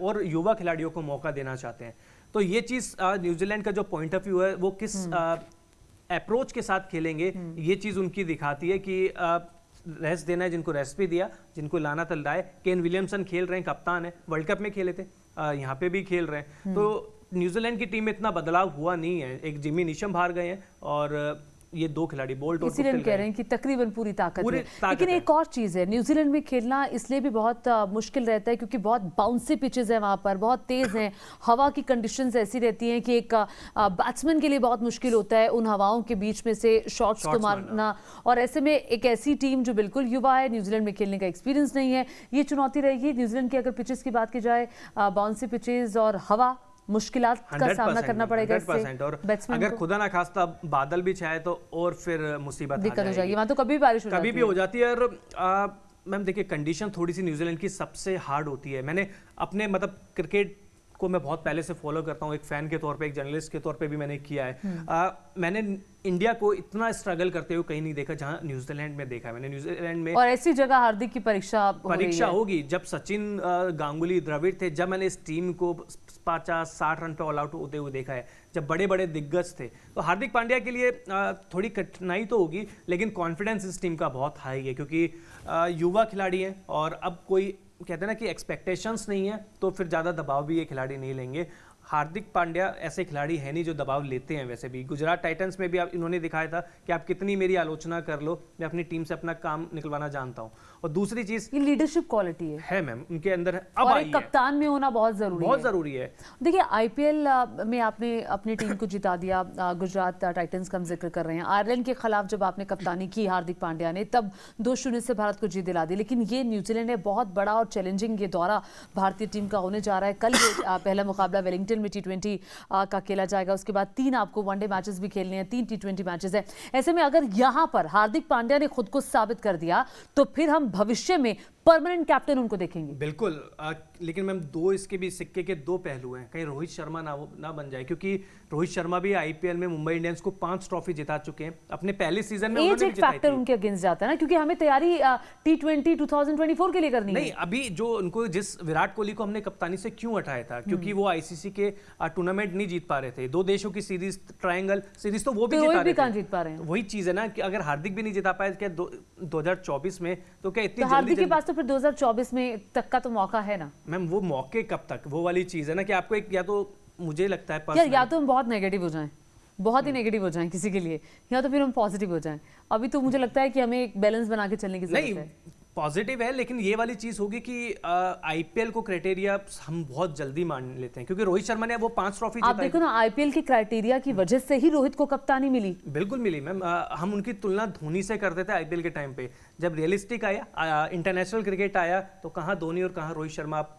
और युवा खिलाड़ियों को मौका देना चाहते हैं। तो ये चीज न्यूजीलैंड का जो पॉइंट ऑफ व्यू है, वो किस अप्रोच के साथ खेलेंगे, ये चीज उनकी दिखाती है कि रेस्ट देना है, जिनको रेस्ट भी दिया, जिनको लाना तल रहा है। केन विलियमसन खेल रहे हैं, कप्तान है, वर्ल्ड कप में खेले थे, यहाँ पे भी खेल रहे हैं। तो न्यूजीलैंड की टीम में इतना बदलाव हुआ नहीं है। एक जिमी नीशम बाहर गए हैं और ये 2 खिलाड़ी बोल्ट और इसीलिए कह रहे हैं कि तकरीबन पूरी ताकत है। लेकिन एक और चीज़ है, न्यूजीलैंड में खेलना इसलिए भी बहुत मुश्किल रहता है क्योंकि बहुत बाउंसी पिचेस हैं वहाँ पर, बहुत तेज़ हैं, हवा की कंडीशंस ऐसी रहती हैं कि एक बैट्समैन के लिए बहुत मुश्किल होता है उन हवाओं के बीच में से शॉट्स को मारना। और ऐसे में एक ऐसी टीम जो बिल्कुल युवा है, न्यूजीलैंड में खेलने का एक्सपीरियंस नहीं है, ये चुनौती रहेगी। न्यूजीलैंड की अगर पिचेस की बात की जाए, बाउंसी पिचेस और हवा, मुश्किलात का सामना करना पड़ेगा इससे। और अगर खुदा ना खास्ता बादल भी छाए तो और फिर मुसीबत दिक्कत हो जाएगी, वहां तो कभी बारिश कभी भी हो जाती है। और मैम देखिए, कंडीशन थोड़ी सी न्यूजीलैंड की सबसे हार्ड होती है। मैंने अपने मतलब क्रिकेट को मैं बहुत पहले से फॉलो करता हूँ, एक फैन के तौर पे, एक जर्नलिस्ट के तौर पे भी मैंने किया है। मैंने इंडिया को इतना स्ट्रगल करते हुए कहीं नहीं देखा जहां न्यूजीलैंड में देखा है मैंने। न्यूजीलैंड में और ऐसी जगह हार्दिक की परीक्षा होगी। जब सचिन, गांगुली, द्रविड़ थे, जब मैंने इस टीम को 50-60 रन पे ऑल आउट होते हुए देखा है, जब बड़े बड़े दिग्गज थे, तो हार्दिक पांड्या के लिए थोड़ी कठिनाई तो होगी, लेकिन कॉन्फिडेंस इस टीम का बहुत हाई है क्योंकि युवा खिलाड़ी हैं और अब कोई कहते हैं ना कि एक्सपेक्टेशंस नहीं है तो फिर ज़्यादा दबाव भी ये खिलाड़ी नहीं लेंगे। हार्दिक पांड्या ऐसे खिलाड़ी है नहीं जो दबाव लेते हैं। वैसे भी गुजरात टाइटंस में भी आप इन्होंने दिखाया था कि आप कितनी मेरी आलोचना कर लो, मैं अपनी टीम से अपना काम निकलवाना जानता हूँ। और दूसरी चीज ये लीडरशिप क्वालिटी है मैम उनके अंदर अब और आई एक कप्तान में होना बहुत जरूरी है। देखिए आईपीएल में आपने अपनी टीम को जिता दिया, गुजरात टाइटंस का हम जिक्र कर रहे हैं। आयरलैंड के खिलाफ जब आपने कप्तानी की हार्दिक पांड्या ने, तब 2-0 से भारत को जीत दिला दी। लेकिन ये न्यूजीलैंड है, बहुत बड़ा और चैलेंजिंग ये दौरा भारतीय टीम का होने जा रहा है। कल ये पहला मुकाबला वेलिंगटन में T20 का खेला जाएगा, उसके बाद 3 आपको वनडे मैचेस भी खेलने हैं, 3 T20 मैचेस है। ऐसे में अगर यहां पर हार्दिक पांड्या ने खुद को साबित कर दिया तो फिर हम भविष्य में परमानेंट कैप्टन उनको देखेंगे। बिल्कुल, लेकिन मैम इसके भी सिक्के के 2 पहलू हैं। कहीं रोहित शर्मा ना बन जाए, क्योंकि रोहित शर्मा भी आईपीएल में मुंबई इंडियंस को 5 ट्रॉफी जिता चुके हैं अपने पहले सीजन में। एज एक फैक्टर उनके अगेंस्ट जाता है ना, क्योंकि हमें तैयारी T20 2024 के लिए करनी है। नहीं, अभी जो उनको जिस विराट कोहली को हमने कप्तानी से क्यों हटाया था, क्योंकि वो आईसीसी के टूर्नामेंट नहीं जीत पा रहे थे। 2 देशों की सीरीज, ट्रायंगल सीरीज, तो वो भी जिता रहे थे। जीत पा रहे हैं। वही चीज है ना कि अगर हार्दिक भी नहीं जिता पाए क्या 2024 में, तो क्या इतनी हार्दिक के पास तो फिर 2024 में तक का तो मौका है ना मैम। वो मौके कब तक, वो वाली चीज है ना कि आपको एक, या तो मुझे लगता है या तो हम बहुत नेगेटिव हो जाएं, बहुत ही नेगेटिव हो जाएं किसी के लिए, या तो फिर हम पॉजिटिव हो जाएं। अभी तो मुझे लगता है कि हमें एक बैलेंस बना के चलने की जरूरत है। पॉजिटिव है, लेकिन ये वाली चीज होगी कि आईपीएल को क्राइटेरिया हम बहुत जल्दी मान लेते हैं, क्योंकि रोहित शर्मा ने वो 5 ट्रॉफी आप देखो ना, आईपीएल के क्राइटेरिया की वजह से ही रोहित को कप्तानी मिली। बिल्कुल मिली मैम। हम उनकी तुलना धोनी से करते थे आईपीएल के टाइम पे। जब रियलिस्टिक आया, इंटरनेशनल क्रिकेट आया, तो कहाँ धोनी और कहाँ रोहित शर्मा, आप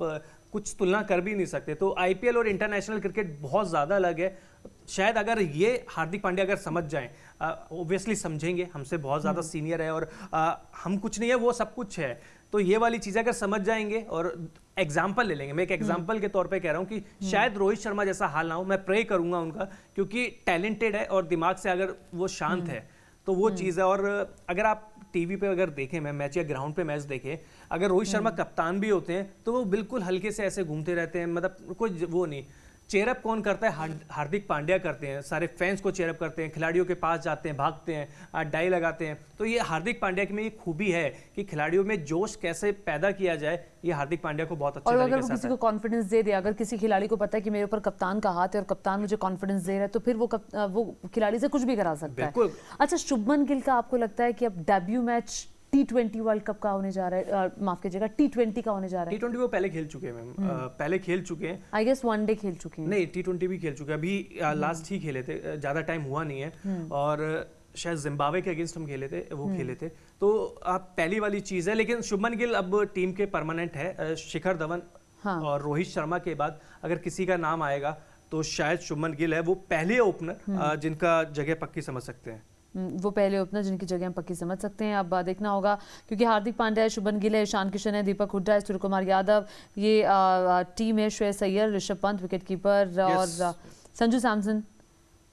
कुछ तुलना कर भी नहीं सकते। तो आईपीएल और इंटरनेशनल क्रिकेट बहुत ज्यादा अलग है। शायद अगर ये हार्दिक पांड्या अगर समझ जाएं, ऑब्वियसली समझेंगे, हमसे बहुत ज्यादा सीनियर है और हम कुछ नहीं है, वो सब कुछ है। तो ये वाली चीजें अगर समझ जाएंगे और एग्जाम्पल ले लेंगे, मैं एक एग्जाम्पल के तौर पे कह रहा हूँ कि शायद रोहित शर्मा जैसा हाल ना हो। मैं प्रे करूंगा उनका, क्योंकि टैलेंटेड है और दिमाग से अगर वो शांत है तो वो चीज़ है। और अगर आप टीवी पे अगर देखें मैच या ग्राउंड पे मैच देखें, अगर रोहित शर्मा कप्तान भी होते हैं तो वो बिल्कुल हल्के से ऐसे घूमते रहते हैं, मतलब कोई वो नहीं। चेयरअप कौन करता है? हार्दिक पांड्या करते हैं। सारे फैंस को चेयरअप करते हैं, खिलाड़ियों के पास जाते हैं, भागते हैं, डाई लगाते हैं। तो ये हार्दिक पांड्या की में ये खूबी है कि खिलाड़ियों में जोश कैसे पैदा किया जाए, ये हार्दिक पांड्या को बहुत अच्छे तरीके से आता है। और अगर वो किसी को कॉन्फिडेंस दे दे, अगर किसी खिलाड़ी को पता है कि मेरे ऊपर कप्तान का हाथ है और कप्तान मुझे कॉन्फिडेंस दे रहा है, तो फिर वो खिलाड़ी से कुछ भी करा सकता है। अच्छा, शुभमन गिल का आपको लगता है कि अब debut match T20 world cup का होने जा रहा है, माफ कीजिएगा T20 का होने जा रहा है? T20 वो पहले खेल चुके हैं मैम, पहले खेल चुके हैं। आई गेस वनडे खेल चुके हैं। नहीं, T20 भी खेल चुके हैं। अभी लास्ट ही खेले थे, ज्यादा टाइम हुआ नहीं है। और शायद जिम्बाब्वे के अगेंस्ट हम खेले थे, वो खेले थे। तो पहली वाली चीज है। लेकिन शुभमन गिल अब टीम के परमानेंट है। शिखर धवन और रोहित शर्मा के बाद अगर किसी का नाम आएगा तो शायद शुभमन गिल है। वो पहले ओपनर जिनका जगह पक्की समझ सकते हैं। वो पहले ओपनर जिनकी जगह हम पक्की समझ सकते हैं। अब देखना होगा, क्योंकि हार्दिक पांड्या है, शुभमन गिल है, ईशान किशन है, दीपक हुड्डा है, सूर्य कुमार यादव, ये टीम है। श्रेयस अय्यर, ऋषभ पंत विकेट कीपर, और संजू सैमसन,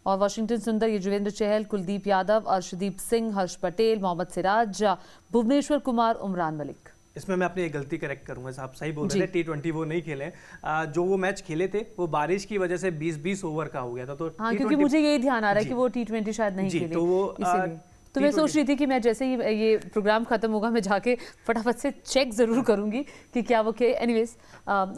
और वाशिंगटन सुंदर, ये युजवेंद्र चहल, कुलदीप यादव, अर्शदीप सिंह, हर्ष पटेल, मोहम्मद सिराज, भुवनेश्वर कुमार, उमरान मलिक। इसमें मैं अपनी एक गलती करेक्ट करूंगा, आप सही बोल रहे थे। T20 वो नहीं खेले। जो वो मैच खेले थे वो बारिश की वजह से 20-20 ओवर का हो गया था। तो हाँ, क्योंकि मुझे यही ध्यान आ रहा है कि वो T20 शायद नहीं खेले, तो वो तो मैं सोच रही थी कि मैं जैसे ही ये प्रोग्राम खत्म होगा मैं जाके फटाफट से चेक जरूर करूंगी कि क्या वो एनीवेज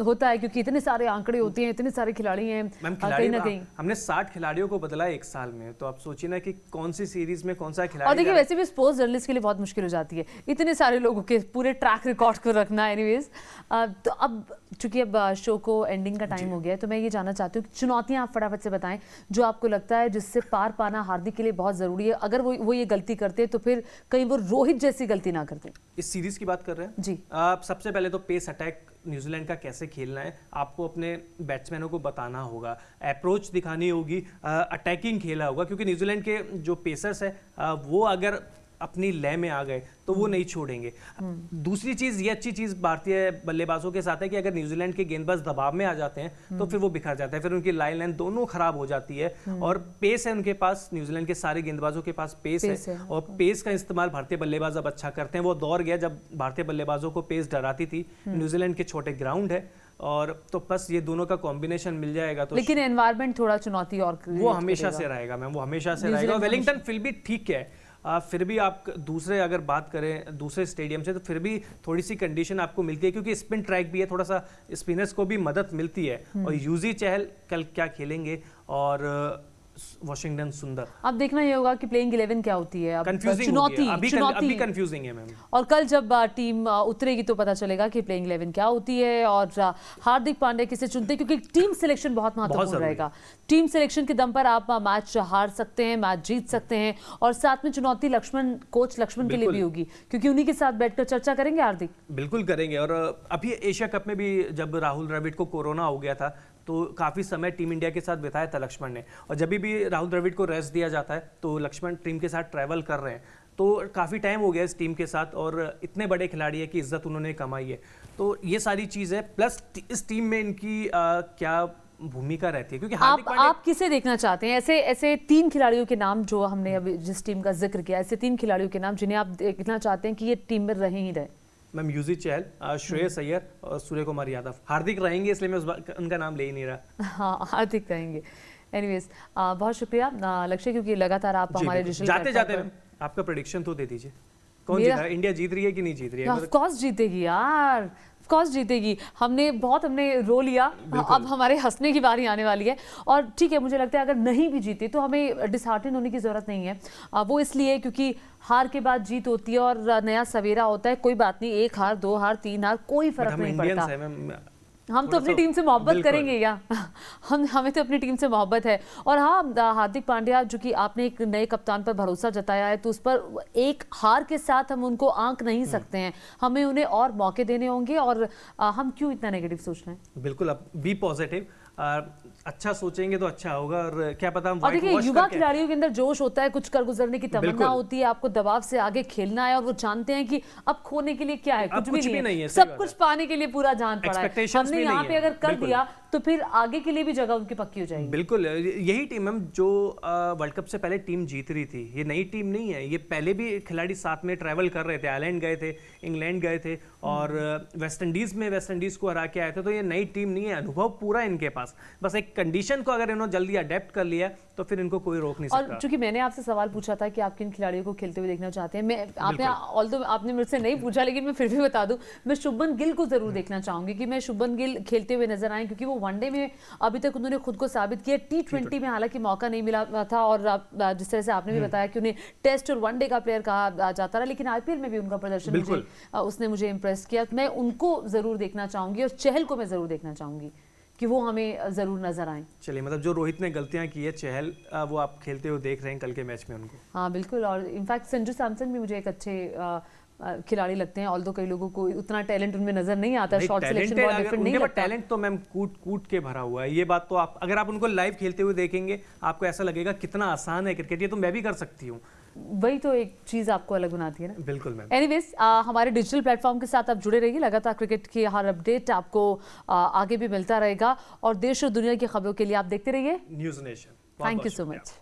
होता है, क्योंकि इतने सारे आंकड़े होते हैं, इतने सारे खिलाड़ी हैं, कहीं ना कहीं हमने 60 खिलाड़ियों को बदला एक साल में। तो आप सोचिए ना कि कौन सी सीरीज में कौन सा खिलाड़ी। और देखिए, वैसे भी स्पोर्ट्स जर्नलिस्ट के लिए बहुत मुश्किल हो जाती है इतने सारे लोगों के पूरे ट्रैक रिकॉर्ड को रखना। एनीवेज, तो अब चूंकि अब शो को एंडिंग का टाइम हो गया है, तो मैं ये जानना चाहती हूँ कि चुनौतियां आप फटाफट से बताएं जो आपको लगता है जिससे पार पाना हार्दिक के लिए बहुत जरूरी है। अगर वो ये गलती करते तो फिर कहीं वो रोहित जैसी गलती ना करते। इस सीरीज की बात कर रहे हैं जी। सबसे पहले तो पेस अटैक न्यूजीलैंड का कैसे खेलना है आपको अपने बैट्समैनों को बताना होगा, अप्रोच दिखानी होगी, अटैकिंग खेला होगा, क्योंकि न्यूजीलैंड के जो पेसर्स है वो अगर अपनी लय में आ गए तो वो नहीं छोड़ेंगे। दूसरी चीज, ये अच्छी चीज भारतीय बल्लेबाजों के साथ है कि अगर न्यूजीलैंड के गेंदबाज दबाव में आ जाते हैं तो फिर वो बिखर जाता है, फिर उनकी लाइन दोनों खराब हो जाती है। और पेस है उनके पास, न्यूजीलैंड के सारे गेंदबाजों के पास पेस है और पेस का इस्तेमाल भारतीय बल्लेबाज अब अच्छा करते हैं। वो दौर गया जब भारतीय बल्लेबाजों को पेस डराती थी। न्यूजीलैंड के छोटे ग्राउंड है और तो बस ये दोनों का कॉम्बिनेशन मिल जाएगा तो। लेकिन एनवायरनमेंट थोड़ा चुनौती और वो हमेशा से रहेगा मैम, वो हमेशा से रहेगा। वेलिंगटन फिर भी ठीक है, फिर भी आप दूसरे अगर बात करें दूसरे स्टेडियम से तो फिर भी थोड़ी सी कंडीशन आपको मिलती है, क्योंकि स्पिन ट्रैक भी है, थोड़ा सा स्पिनर्स को भी मदद मिलती है। और यूजी चहल कल क्या खेलेंगे और वॉशिंगटन सुंदर, अब देखना ये होगा कि प्लेइंग 11 क्या होती है। अब चुनौती अभी कंफ्यूजिंग है मैम। और कल जब टीम उतरेगी तो पता चलेगा कि प्लेइंग 11 क्या होती है और हार्दिक पांड्या किसे चुनते हैं, क्योंकि टीम सिलेक्शन बहुत महत्वपूर्ण रहेगा। टीम सिलेक्शन के दम पर आप मैच हार सकते हैं, मैच जीत सकते हैं, और साथ में चुनौती कोच लक्ष्मण के लिए भी होगी, क्योंकि उन्हीं के साथ बैठकर चर्चा करेंगे हार्दिक। बिल्कुल करेंगे। और अभी एशिया कप में भी जब राहुल द्रविड़ को कोरोना हो गया था तो काफ़ी समय टीम इंडिया के साथ बिताया था लक्ष्मण ने, और जब भी राहुल द्रविड़ को रेस्ट दिया जाता है तो लक्ष्मण टीम के साथ ट्रैवल कर रहे हैं। तो काफ़ी टाइम हो गया इस टीम के साथ और इतने बड़े खिलाड़ी है कि इज्जत उन्होंने कमाई है। तो ये सारी चीज़ है, प्लस इस टीम में इनकी क्या भूमिका रहती है, क्योंकि आप किसे देखना चाहते हैं? ऐसे 3 खिलाड़ियों के नाम जो हमने अभी जिस टीम का जिक्र किया, ऐसे 3 खिलाड़ियों के नाम जिन्हें आप देखना चाहते हैं कि ये टीम में रहे ही रहे। मैम यूजी चहल, श्रेयस अय्यर और सूर्य कुमार यादव। हार्दिक रहेंगे इसलिए मैं उनका नाम ले ही नहीं रहा। हाँ, हार्दिक रहेंगे। एनीवेज बहुत शुक्रिया लक्ष्य, क्योंकि लगातार आप हमारे जाते जाते आपका प्रेडिक्शन तो दे दीजिए, कौन जीत रहा है? इंडिया जीत रही है कि नहीं जीत रही है? ऑफ कोर्स जीतेगी यार, ऑफ कोर्स जीतेगी। हमने रो लिया, अब हमारे हंसने की बारी आने वाली है। और ठीक है, मुझे लगता है अगर नहीं भी जीते तो हमें डिसहार्टन होने की जरूरत नहीं है। वो इसलिए क्योंकि हार के बाद जीत होती है और नया सवेरा होता है। कोई बात नहीं, 1 हार 2 हार 3 हार कोई फर्क नहीं पड़ता। हम तो अपनी टीम से मोहब्बत करेंगे या हमें तो अपनी टीम से मोहब्बत है। और हाँ, हार्दिक पांड्या जो कि आपने एक नए कप्तान पर भरोसा जताया है, तो उस पर एक हार के साथ हम उनको आंक नहीं सकते हैं। हमें उन्हें और मौके देने होंगे। और हम क्यों इतना नेगेटिव सोच रहे हैं? बिल्कुल, अब बी पॉजिटिव, अच्छा सोचेंगे तो अच्छा होगा। और क्या पता हम और देखिए, युवा खिलाड़ियों के अंदर जोश होता है, कुछ कर गुजरने की तमन्ना होती है, आपको दबाव से आगे खेलना है, और वो जानते हैं कि अब खोने के लिए क्या है, कुछ भी नहीं है, सब कुछ पाने के लिए पूरा जान पड़ा है। हमने यहाँ पे अगर कर दिया तो फिर आगे के लिए भी जगह उनकी पक्की हो जाएगी। बिल्कुल, यही टीम है जो वर्ल्ड कप से पहले टीम जीत रही थी। ये नई टीम नहीं है, ये पहले भी खिलाड़ी साथ में ट्रैवल कर रहे थे, आयरलैंड गए थे, इंग्लैंड गए थे और वेस्ट इंडीज को हरा के आए थे। तो ये नई टीम नहीं है, अनुभव पूरा इनके पास। बस एक कंडीशन को अगर इन्होंने जल्दी अडेप्ट कर लिया तो फिर इनको कोई रोक नहीं सकता। और चूंकि मैंने आपसे सवाल पूछा था कि आप किन खिलाड़ियों को खेलते हुए देखना चाहते हैं, आपने मुझसे नहीं पूछा, लेकिन मैं फिर भी बता दूं, मैं शुभमन गिल को जरूर देखना चाहूंगी कि मैं शुभमन गिल खेलते हुए नजर आए, क्योंकि वो वनडे में अभी तक उन्होंने खुद को साबित किया। T20 में हालांकि मौका नहीं मिला था, और जिस तरह से आपने भी बताया कि उन्हें टेस्ट और वनडे का प्लेयर कहा जाता रहा, लेकिन IPL में भी उनका प्रदर्शन उसने मुझे इंप्रेस किया। मैं उनको जरूर देखना चाहूंगी, और चहल को मैं जरूर देखना चाहूंगी कि वो हमें जरूर नजर आए। चलिए, मतलब जो रोहित ने गलतियां की है, चहल वो आप खेलते हुए देख रहे हैं कल के मैच में उनको। हाँ बिल्कुल, और इनफैक्ट संजू सैमसन भी मुझे एक अच्छे खिलाड़ी लगते हैं, ऑल्दो कई लोगों को उतना टैलेंट उनमें नजर नहीं आता। शॉट सिलेक्शन बहुत डिफरेंट नहीं लगता। टैलेंट तो मैम कूट के भरा हुआ है, ये बात तो आप अगर आप उनको लाइव खेलते हुए देखेंगे आपको ऐसा लगेगा कितना आसान है क्रिकेट, ये तो मैं भी कर सकती हूँ। वही तो एक चीज आपको अलग बनाती है ना। बिल्कुल मैम। एनीवेज, हमारे डिजिटल प्लेटफॉर्म के साथ आप जुड़े रहिए, लगातार क्रिकेट की हर अपडेट आपको आगे भी मिलता रहेगा, और देश और दुनिया की खबरों के लिए आप देखते रहिए news nation. Thank you so much.